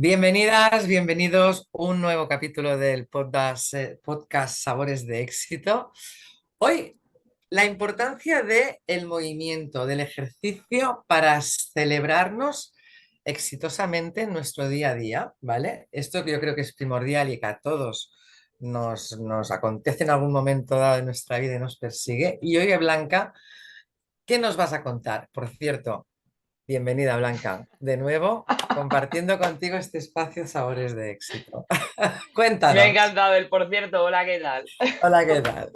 Bienvenidas, bienvenidos a un nuevo capítulo del podcast Sabores de Éxito. Hoy la importancia del movimiento, del ejercicio para celebrarnos exitosamente en nuestro día a día, ¿vale? Esto que yo creo que es primordial y que a todos nos acontece en algún momento dado de nuestra vida y nos persigue. Y hoy, Blanca, ¿qué nos vas a contar? Por cierto, bienvenida, Blanca, de nuevo compartiendo contigo este espacio Sabores de Éxito. Me ha Cuéntanos. encantado el por cierto, hola, ¿qué tal? Hola, ¿qué tal?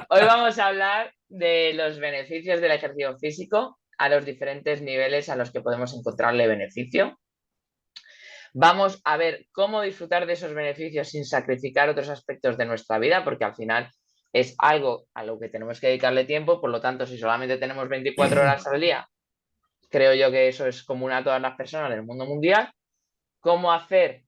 Hoy vamos a hablar de los beneficios del ejercicio físico a los diferentes niveles a los que podemos encontrarle beneficio. Vamos a ver cómo disfrutar de esos beneficios sin sacrificar otros aspectos de nuestra vida, porque al final es algo a lo que tenemos que dedicarle tiempo, por lo tanto, si solamente tenemos 24 horas al día, creo yo que eso es común a todas las personas del mundo mundial. Cómo hacer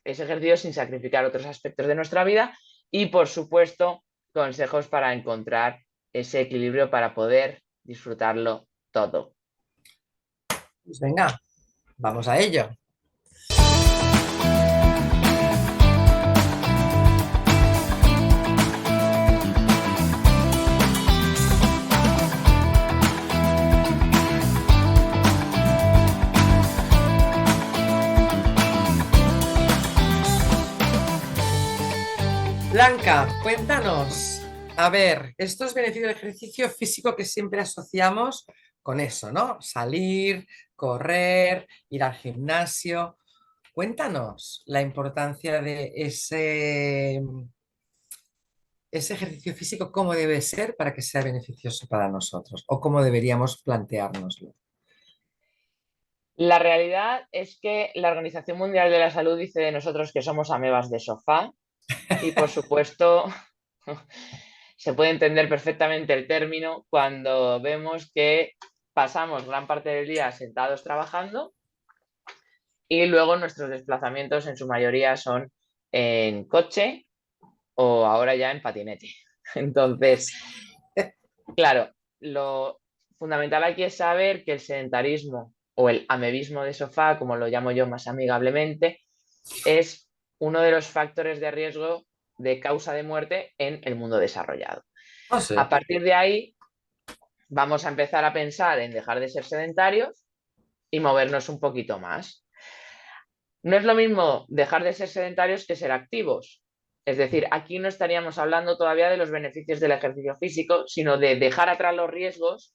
ese ejercicio sin sacrificar otros aspectos de nuestra vida y, por supuesto, consejos para encontrar ese equilibrio para poder disfrutarlo todo. Pues venga, vamos a ello. Blanca, cuéntanos. A ver, estos beneficios del ejercicio físico que siempre asociamos con eso, ¿no? Salir, correr, ir al gimnasio. Cuéntanos la importancia de ese ejercicio físico, cómo debe ser para que sea beneficioso para nosotros o cómo deberíamos planteárnoslo. La realidad es que la Organización Mundial de la Salud dice de nosotros que somos amebas de sofá y, por supuesto, se puede entender perfectamente el término cuando vemos que pasamos gran parte del día sentados trabajando y luego nuestros desplazamientos en su mayoría son en coche o ahora ya en patinete. Entonces, claro, lo fundamental aquí es saber que el sedentarismo o el amebismo de sofá, como lo llamo yo más amigablemente, es uno de los factores de riesgo de causa de muerte en el mundo desarrollado. No sé. A partir de ahí, vamos a empezar a pensar en dejar de ser sedentarios y movernos un poquito más. No es lo mismo dejar de ser sedentarios que ser activos. Es decir, aquí no estaríamos hablando todavía de los beneficios del ejercicio físico, sino de dejar atrás los riesgos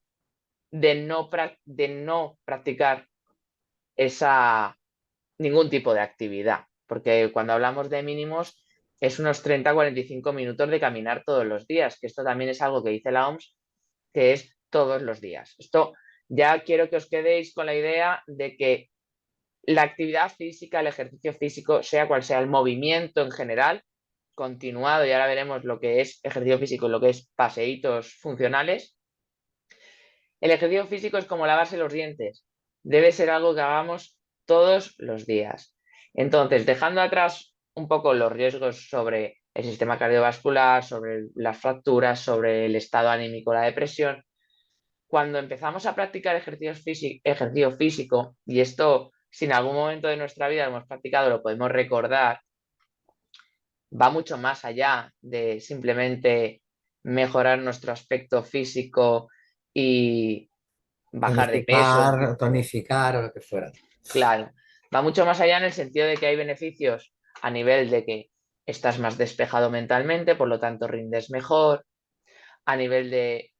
de no practicar esa, ningún tipo de actividad. Porque cuando hablamos de mínimos es unos 30-45 minutos de caminar todos los días, que esto también es algo que dice la OMS, que es todos los días. Esto ya quiero que os quedéis con la idea de que la actividad física, el ejercicio físico, sea cual sea el movimiento en general, continuado, y ahora veremos lo que es ejercicio físico y lo que es paseitos funcionales. El ejercicio físico es como lavarse los dientes. Debe ser algo que hagamos todos los días. Entonces, dejando atrás un poco los riesgos sobre el sistema cardiovascular, sobre las fracturas, sobre el estado anímico, la depresión, cuando empezamos a practicar ejercicio físico, y esto si en algún momento de nuestra vida lo hemos practicado, lo podemos recordar, va mucho más allá de simplemente mejorar nuestro aspecto físico y bajar de peso. Tonificar o lo que fuera. Claro, va mucho más allá en el sentido de que hay beneficios a nivel de que estás más despejado mentalmente, por lo tanto rindes mejor, a nivel de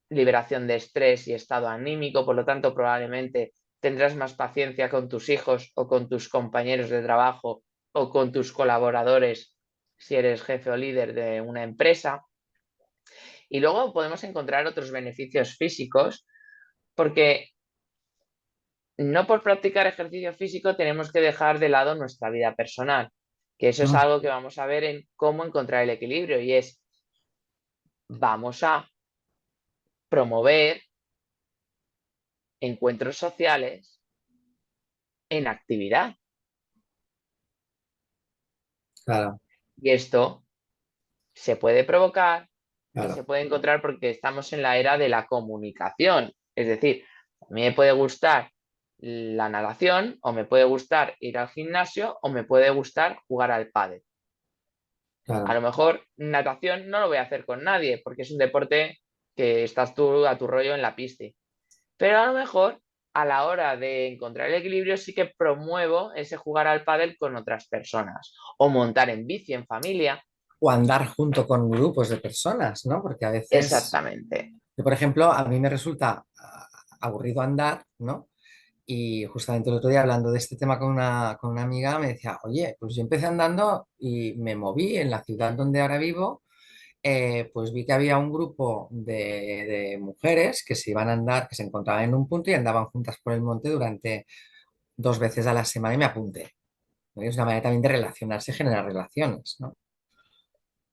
liberación de estrés y estado anímico, por lo tanto probablemente tendrás más paciencia con tus hijos o con tus compañeros de trabajo o con tus colaboradores si eres jefe o líder de una empresa. Y luego podemos encontrar otros beneficios físicos porque no por practicar ejercicio físico tenemos que dejar de lado nuestra vida personal, que eso es Mm. algo que vamos a ver en cómo encontrar el equilibrio y es vamos a promover encuentros sociales en actividad. Claro, Y esto se puede provocar y se claro. puede encontrar porque estamos en la era de la comunicación. Es decir, a mí me puede gustar la natación, o me puede gustar ir al gimnasio, o me puede gustar jugar al pádel. A claro. lo mejor natación no lo voy a hacer con nadie porque es un deporte que estás tú a tu rollo en la pista. Pero a lo mejor a la hora de encontrar el equilibrio sí que promuevo ese jugar al pádel con otras personas o montar en bici en familia. O andar junto con grupos de personas, ¿no? Porque a veces, Exactamente. yo, por ejemplo, a mí me resulta aburrido andar, ¿no? Y justamente el otro día hablando de este tema con una amiga me decía, oye, pues yo empecé andando y me moví en la ciudad donde ahora vivo, pues vi que había un grupo de mujeres que se iban a andar, que se encontraban en un punto y andaban juntas por el monte durante 2 veces a la semana y me apunté. ¿No? Es una manera también de relacionarse, generar relaciones, ¿no? O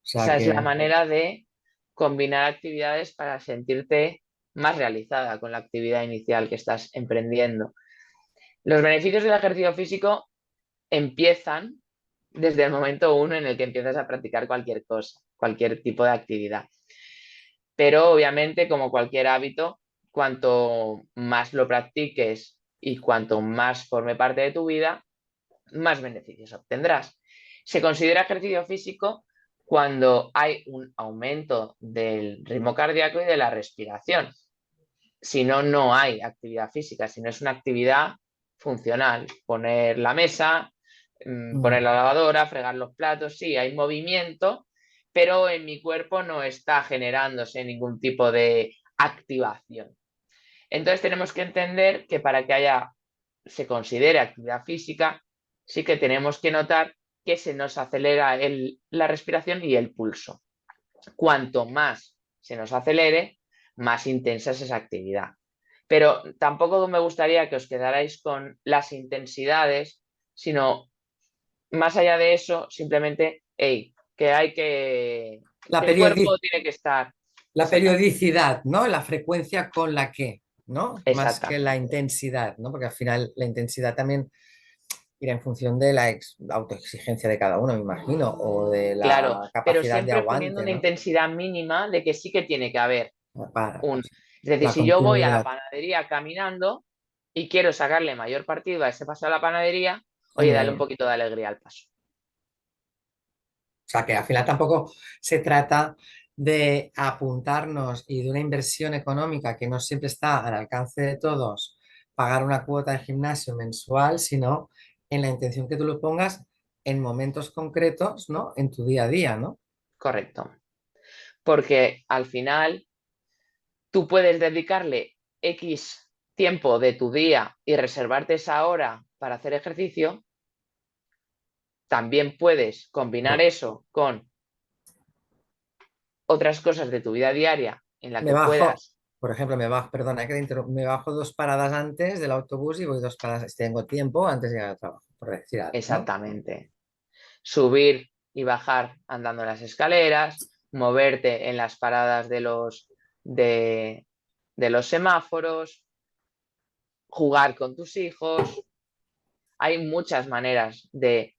sea Esa es la que, manera de combinar actividades para sentirte más realizada con la actividad inicial que estás emprendiendo. Los beneficios del ejercicio físico empiezan desde el momento uno en el que empiezas a practicar cualquier cosa, cualquier tipo de actividad. Pero obviamente, como cualquier hábito, cuanto más lo practiques y cuanto más forme parte de tu vida, más beneficios obtendrás. Se considera ejercicio físico cuando hay un aumento del ritmo cardíaco y de la respiración. Si no, no hay actividad física, si no es una actividad funcional. Poner la mesa, poner mm, la lavadora, fregar los platos, sí, hay movimiento, pero en mi cuerpo no está generándose ningún tipo de activación. Entonces tenemos que entender que para que se considere actividad física, sí que tenemos que notar que se nos acelera la respiración y el pulso. Cuanto más se nos acelere, más intensa es esa actividad. Pero tampoco me gustaría que os quedarais con las intensidades, sino más allá de eso, simplemente, hey, la que el cuerpo periodi- tiene que estar la exactamente, periodicidad, ¿no? La frecuencia con la que, ¿no? Más que la exactamente. intensidad, ¿no? Porque al final la intensidad también irá en función de la autoexigencia de cada uno, me imagino, o de Claro, la pero capacidad de siempre poniendo aguante, una ¿no? intensidad mínima de que sí que tiene que haber Para un... Es decir, la si yo voy a la continuidad. panadería caminando y quiero sacarle mayor partido a ese paso a la panadería, oye, dale un Hombre, poquito de alegría al paso. o sea que al final tampoco se trata de apuntarnos y de una inversión económica que no siempre está al alcance de todos, pagar una cuota de gimnasio mensual, sino en la intención que tú lo pongas en momentos concretos, ¿no? En tu día a día, ¿no? Correcto. Porque al final tú puedes dedicarle X tiempo de tu día y reservarte esa hora para hacer ejercicio. También puedes combinar Pero eso con otras cosas de tu vida diaria en la me que bajo, puedas. por ejemplo, perdona que te me bajo 2 paradas antes del autobús y voy 2 paradas, tengo tiempo antes de llegar al trabajo, por decir algo, ¿no? Exactamente. Subir y bajar andando las escaleras, moverte en las paradas de, de los semáforos, jugar con tus hijos. Hay muchas maneras de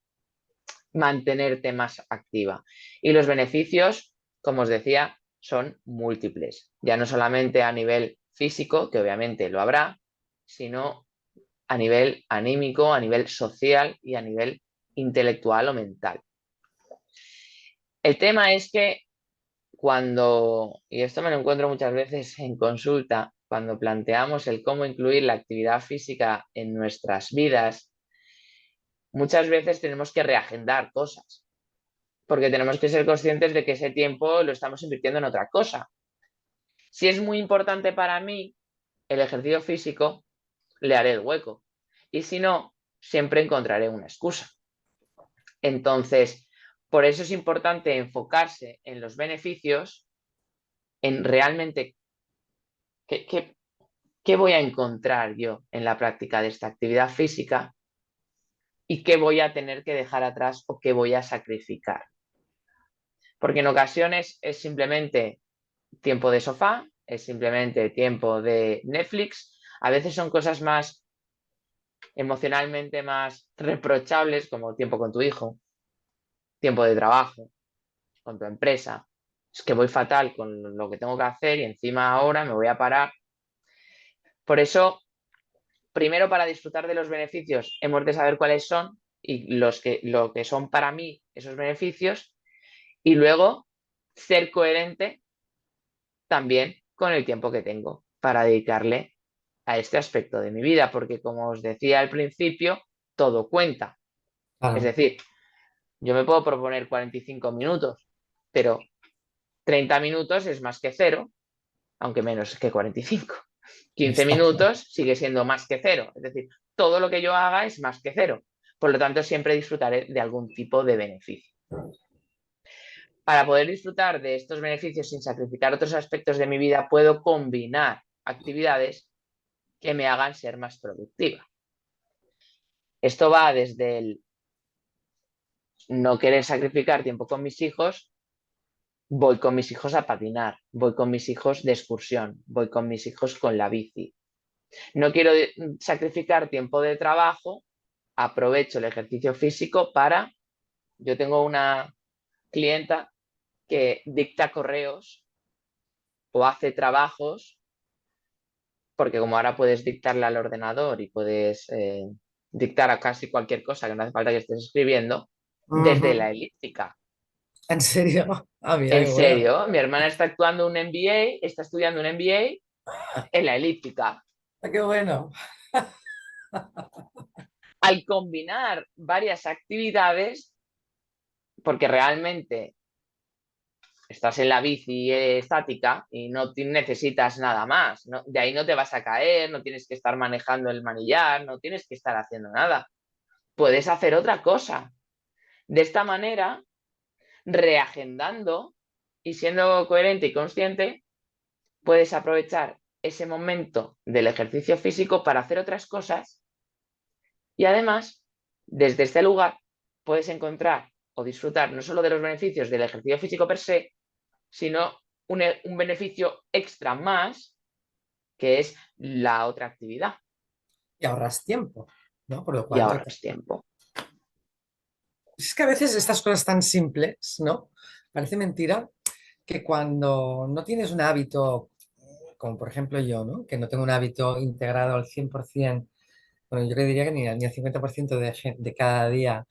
mantenerte más activa. Y los beneficios, como os decía, son múltiples. Ya no solamente a nivel físico, que obviamente lo habrá, sino a nivel anímico, a nivel social y a nivel intelectual o mental. El tema es que y esto me lo encuentro muchas veces en consulta, cuando planteamos el cómo incluir la actividad física en nuestras vidas, muchas veces tenemos que reagendar cosas, porque tenemos que ser conscientes de que ese tiempo lo estamos invirtiendo en otra cosa. Si es muy importante para mí el ejercicio físico, le haré el hueco. Y si no, siempre encontraré una excusa. Entonces, por eso es importante enfocarse en los beneficios, en realmente qué, qué, qué voy a encontrar yo en la práctica de esta actividad física y qué voy a tener que dejar atrás o qué voy a sacrificar. Porque en ocasiones es simplemente tiempo de sofá, es simplemente tiempo de Netflix, a veces son cosas más emocionalmente más reprochables como tiempo con tu hijo, tiempo de trabajo, con tu empresa. Es que voy fatal con lo que tengo que hacer y encima ahora me voy a parar. Por eso primero para disfrutar de los beneficios hemos de saber cuáles son y lo que son para mí esos beneficios y luego ser coherente también con el tiempo que tengo para dedicarle a este aspecto de mi vida, porque como os decía al principio, todo cuenta. Es Claro, decir, yo me puedo proponer 45 minutos, pero 30 minutos es más que cero, aunque menos que 45. 15 está claro. minutos sigue siendo más que cero. Es decir, todo lo que yo haga es más que cero. Por lo tanto, siempre disfrutaré de algún tipo de beneficio. Para poder disfrutar de estos beneficios sin sacrificar otros aspectos de mi vida, puedo combinar actividades que me hagan ser más productiva. Esto va desde el no querer sacrificar tiempo con mis hijos, voy con mis hijos a patinar, voy con mis hijos de excursión, voy con mis hijos con la bici. No quiero sacrificar tiempo de trabajo, aprovecho el ejercicio físico para... Yo tengo una clienta que dicta correos o hace trabajos, porque como ahora puedes dictarle al ordenador y puedes dictar a casi cualquier cosa que no hace falta que estés escribiendo, desde Ujú. la elíptica. ¿En serio? Ah, mira, En qué bueno. serio, mi hermana está actuando un MBA, está estudiando un MBA en la elíptica. Ah, qué bueno. Al combinar varias actividades, porque realmente estás en la bici estática y no necesitas nada más, ¿no? De ahí no te vas a caer, no tienes que estar manejando el manillar, no tienes que estar haciendo nada. Puedes hacer otra cosa. De esta manera, reagendando y siendo coherente y consciente, puedes aprovechar ese momento del ejercicio físico para hacer otras cosas y además, desde este lugar, puedes encontrar o disfrutar no solo de los beneficios del ejercicio físico per se, sino un beneficio extra más, que es la otra actividad Y ahorras tiempo, ¿no? Por lo y cual, ahorras tiempo. es que a veces estas cosas tan simples, ¿no? Parece mentira que cuando no tienes un hábito, como por ejemplo yo, ¿no? Que no tengo un hábito integrado al 100%, bueno, yo le diría que ni al 50% de cada día,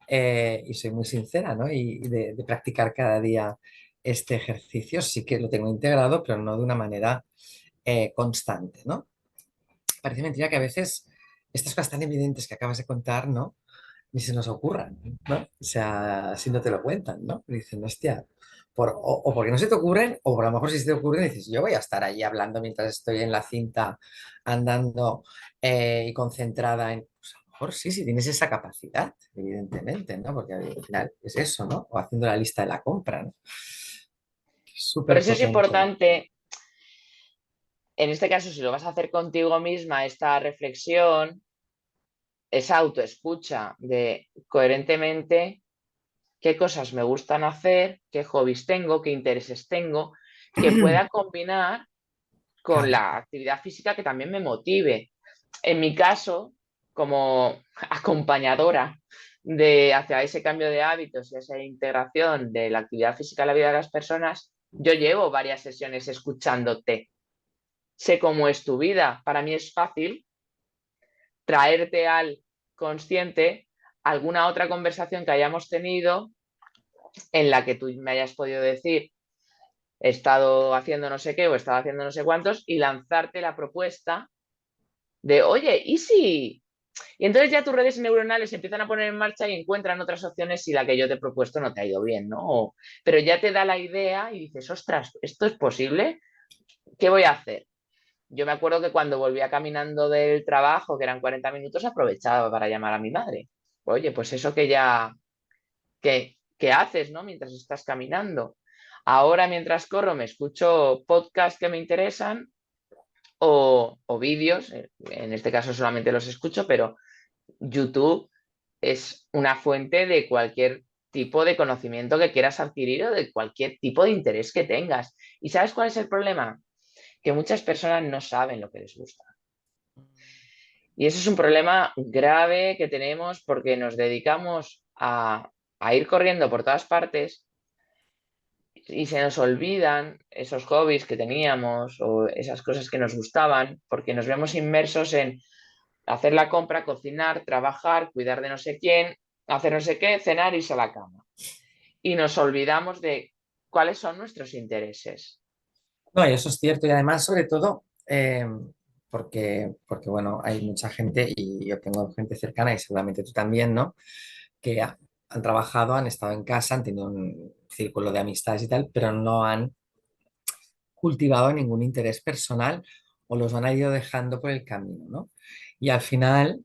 y soy muy sincera, ¿no? Y de practicar cada día este ejercicio, sí que lo tengo integrado, pero no de una manera constante, ¿no? Parece mentira que a veces estas cosas tan evidentes que acabas de contar, ¿no? Ni se nos ocurran, ¿no? O sea, si no te lo cuentan, ¿no? Y dicen, hostia, o porque no se te ocurren, o por lo mejor si se te ocurren, dices, yo voy a estar ahí hablando mientras estoy en la cinta, andando y concentrada en... Pues a lo mejor sí, si tienes esa capacidad, evidentemente, ¿no? Porque al final es eso, ¿no? O haciendo la lista de la compra, ¿no? Por Súper eso es potente. importante, en este caso, si lo vas a hacer contigo misma, esta reflexión, esa autoescucha de coherentemente qué cosas me gustan hacer, qué hobbies tengo, qué intereses tengo, que pueda combinar con Claro, la actividad física que también me motive. En mi caso, como acompañadora hacia ese cambio de hábitos y esa integración de la actividad física en la vida de las personas, yo llevo varias sesiones escuchándote. Sé cómo es tu vida. Para mí es fácil traerte al consciente alguna otra conversación que hayamos tenido en la que tú me hayas podido decir, he estado haciendo no sé qué o he estado haciendo no sé cuántos, y lanzarte la propuesta de, oye, ¿y si? Y entonces ya tus redes neuronales se empiezan a poner en marcha y encuentran otras opciones si la que yo te he propuesto no te ha ido bien, ¿no? Pero ya te da la idea y dices, ostras, ¿esto es posible? ¿Qué voy a hacer? Yo me acuerdo que cuando volvía caminando del trabajo, que eran 40 minutos, aprovechaba para llamar a mi madre. Oye, pues eso que ya, que haces, ¿no? Mientras estás caminando. Ahora, mientras corro, me escucho podcasts que me interesan o vídeos, en este caso solamente los escucho, pero YouTube es una fuente de cualquier tipo de conocimiento que quieras adquirir o de cualquier tipo de interés que tengas. ¿Y sabes cuál es el problema? Que muchas personas no saben lo que les gusta. Y eso es un problema grave que tenemos porque nos dedicamos a ir corriendo por todas partes y se nos olvidan esos hobbies que teníamos o esas cosas que nos gustaban porque nos vemos inmersos en hacer la compra, cocinar, trabajar, cuidar de no sé quién, hacer no sé qué, cenar, irse a la cama. Y nos olvidamos de cuáles son nuestros intereses. No, y eso es cierto. Y además, sobre todo, porque, bueno, hay mucha gente, y yo tengo gente cercana, y seguramente tú también, ¿no? Que han trabajado, han estado en casa, han tenido un círculo de amistades y tal, pero no han cultivado ningún interés personal o los han ido dejando por el camino, ¿no? Y al final,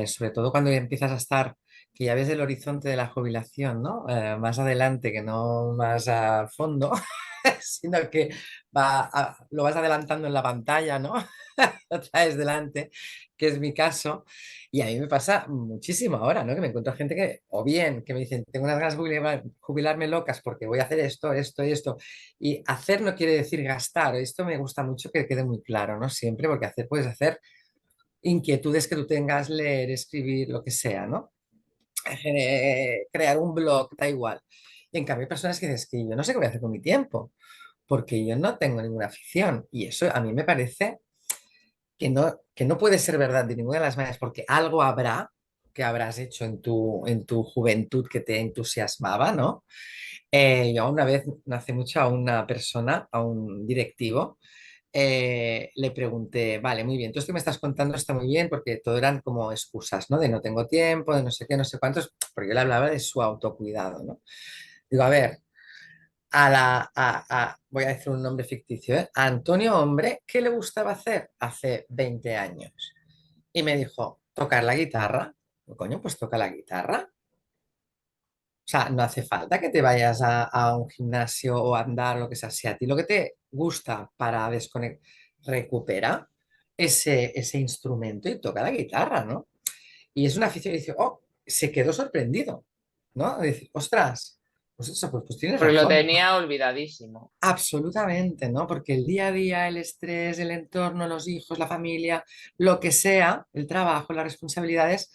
sobre todo cuando ya empiezas a estar, que ya ves el horizonte de la jubilación, ¿no? Más adelante, que no más al fondo, sino que lo vas adelantando en la pantalla, ¿no? Lo traes delante, que es mi caso. Y a mí me pasa muchísimo ahora, ¿no? Que me encuentro gente que, o bien, que me dicen, tengo unas ganas de jubilarme locas porque voy a hacer esto, esto y esto. Y hacer no quiere decir gastar. Esto me gusta mucho que quede muy claro, ¿no? Siempre, porque hacer puedes hacer inquietudes que tú tengas, leer, escribir, lo que sea, ¿no? Crear un blog, da igual. Y en cambio hay personas que dicen que yo no sé qué voy a hacer con mi tiempo, porque yo no tengo ninguna afición. Y eso a mí me parece que no puede ser verdad de ninguna de las maneras, porque algo habrá que habrás hecho en tu juventud que te entusiasmaba, ¿no? Yo una vez, no hace mucho, a una persona, a un directivo, le pregunté, vale, muy bien, tú esto que me estás contando está muy bien porque todo eran como excusas, ¿no? De no tengo tiempo, de no sé qué, no sé cuántos, porque yo le hablaba de su autocuidado, ¿no? Digo, a ver, voy a decir un nombre ficticio, ¿eh? A Antonio Hombre, ¿qué le gustaba hacer hace 20 años? Y me dijo, tocar la guitarra. Digo, coño, pues toca la guitarra. O sea, no hace falta que te vayas a un gimnasio o a andar, lo que sea. Si a ti lo que te gusta para desconectar, recupera ese instrumento y toca la guitarra, ¿no? Y es una afición y dice, oh, se quedó sorprendido, ¿no? Dice, ostras, pues eso, pues tienes Porque lo razón. tenía olvidadísimo. Absolutamente, ¿no? Porque el día a día, el estrés, el entorno, los hijos, la familia, lo que sea, el trabajo, las responsabilidades,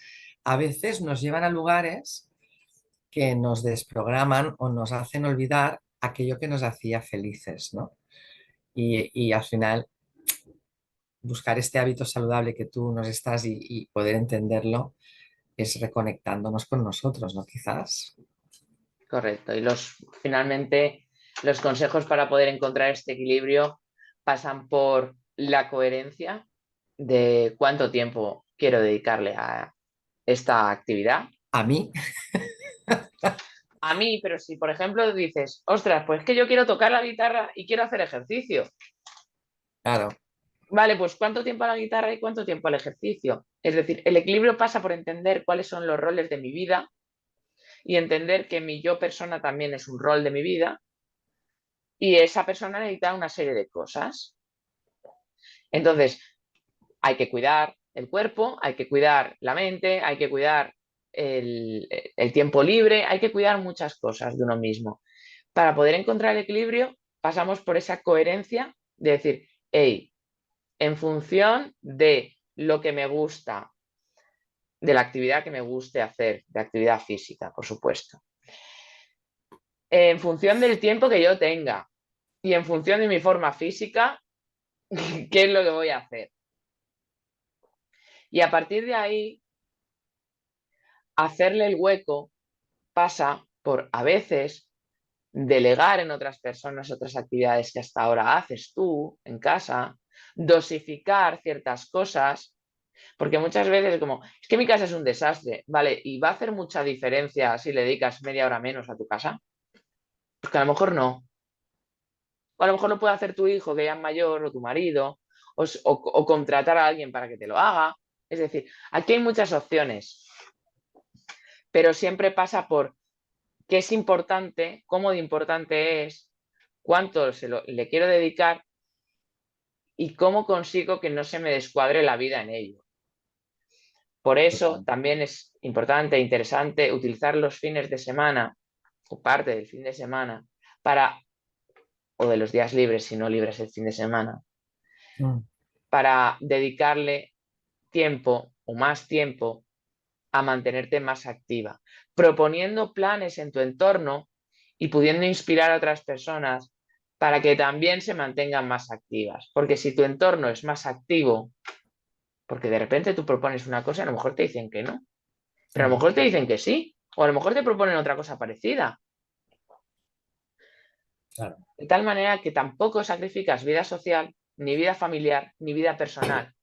a veces nos llevan a lugares que nos desprograman o nos hacen olvidar aquello que nos hacía felices, ¿no? Y al final, buscar este hábito saludable que tú nos estás y poder entenderlo es reconectándonos con nosotros, ¿no? Quizás. Correcto. Y finalmente, los consejos para poder encontrar este equilibrio pasan por la coherencia de cuánto tiempo quiero dedicarle a esta actividad. A mí, A mí, pero si por ejemplo dices, ostras, pues que yo quiero tocar la guitarra y quiero hacer ejercicio. claro, Vale, pues ¿cuánto tiempo a la guitarra y cuánto tiempo al ejercicio? Es decir, el equilibrio pasa por entender cuáles son los roles de mi vida y entender que mi yo persona también es un rol de mi vida y esa persona necesita una serie de cosas. Entonces, hay que cuidar el cuerpo, hay que cuidar la mente, hay que cuidar el tiempo libre, hay que cuidar muchas cosas de uno mismo. Para poder encontrar el equilibrio, pasamos por esa coherencia de decir, hey, en función de lo que me gusta, de la actividad que me guste hacer, de actividad física, por supuesto, en función del tiempo que yo tenga y en función de mi forma física, ¿qué es lo que voy a hacer? Y a partir de ahí, hacerle el hueco pasa por a veces delegar en otras personas otras actividades que hasta ahora haces tú en casa, dosificar ciertas cosas, porque muchas veces es como, es que mi casa es un desastre, ¿vale? ¿Y va a hacer mucha diferencia si le dedicas media hora menos a tu casa? Pues que a lo mejor no. O a lo mejor lo puede hacer tu hijo que ya es mayor o tu marido, o contratar a alguien para que te lo haga. Es decir, aquí hay muchas opciones, pero siempre pasa por qué es importante, cómo de importante es, cuánto le quiero dedicar y cómo consigo que no se me descuadre la vida en ello. Por eso total. también es importante e interesante utilizar los fines de semana o parte del fin de semana para, o de los días libres si no libres el fin de semana, Mm. para dedicarle tiempo o más tiempo a mantenerte más activa, proponiendo planes en tu entorno y pudiendo inspirar a otras personas para que también se mantengan más activas. Porque si tu entorno es más activo, porque de repente tú propones una cosa y a lo mejor te dicen que no, pero a lo Claro, mejor te dicen que sí, o a lo mejor te proponen otra cosa parecida. claro. De tal manera que tampoco sacrificas vida social, ni vida familiar, ni vida personal,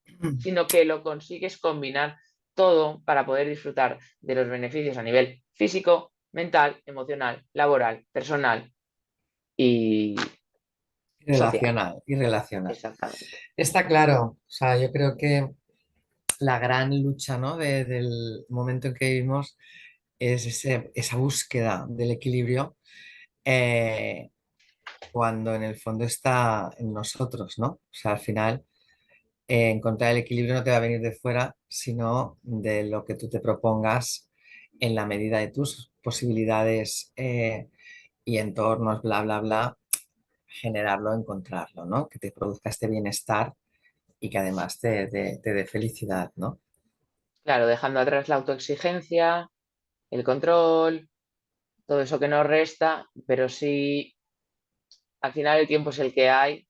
sino que lo consigues combinar todo para poder disfrutar de los beneficios a nivel físico, mental, emocional, laboral, personal y social. Relacional y relacional. Exactamente. Está claro, o sea, yo creo que la gran lucha, ¿no? del momento en que vivimos es esa búsqueda del equilibrio, eh, cuando en el fondo está en nosotros, ¿no? O sea, al final, encontrar el equilibrio no te va a venir de fuera, sino de lo que tú te propongas en la medida de tus posibilidades, y entornos, bla, bla, bla, generarlo, encontrarlo, ¿no? Que te produzca este bienestar y que además te dé felicidad, ¿no? Claro, dejando atrás la autoexigencia, el control, todo eso que nos resta, pero sí, al final el tiempo es el que hay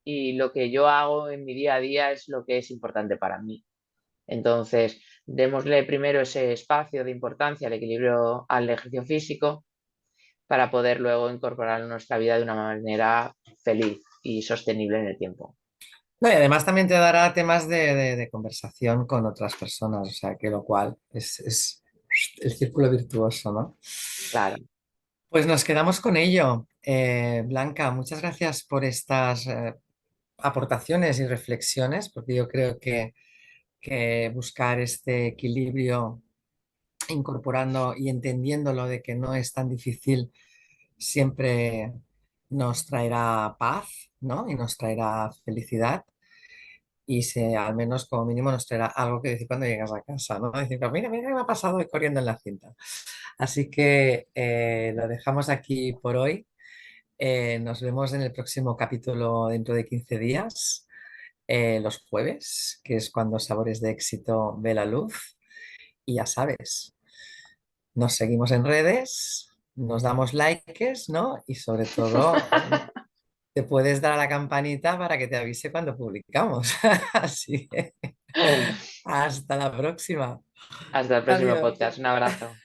y lo que yo hago en mi día a día es lo que es importante para mí. Entonces, démosle primero ese espacio de importancia al equilibrio al ejercicio físico para poder luego incorporarlo en nuestra vida de una manera feliz y sostenible en el tiempo. No, y además también te dará temas de conversación con otras personas, o sea, que lo cual es el círculo virtuoso, ¿no? Claro, Pues nos quedamos con ello. Blanca, muchas gracias por estas aportaciones y reflexiones, porque yo creo que buscar este equilibrio, incorporando y entendiéndolo de que no es tan difícil, siempre nos traerá paz, ¿no? Y nos traerá felicidad. Y al menos como mínimo nos traerá algo que decir cuando llegas a casa, ¿no? Decir, "Pues mira, mira qué me ha pasado hoy corriendo en la cinta". Así que lo dejamos aquí por hoy. Nos vemos en el próximo capítulo dentro de 15 días, los jueves, que es cuando Sabores de Éxito ve la luz. Y ya sabes, nos seguimos en redes, nos damos likes, ¿no? Y sobre todo, te puedes dar a la campanita para que te avise cuando publicamos. Así que hasta la próxima. hasta el próximo Adiós. podcast. Un abrazo.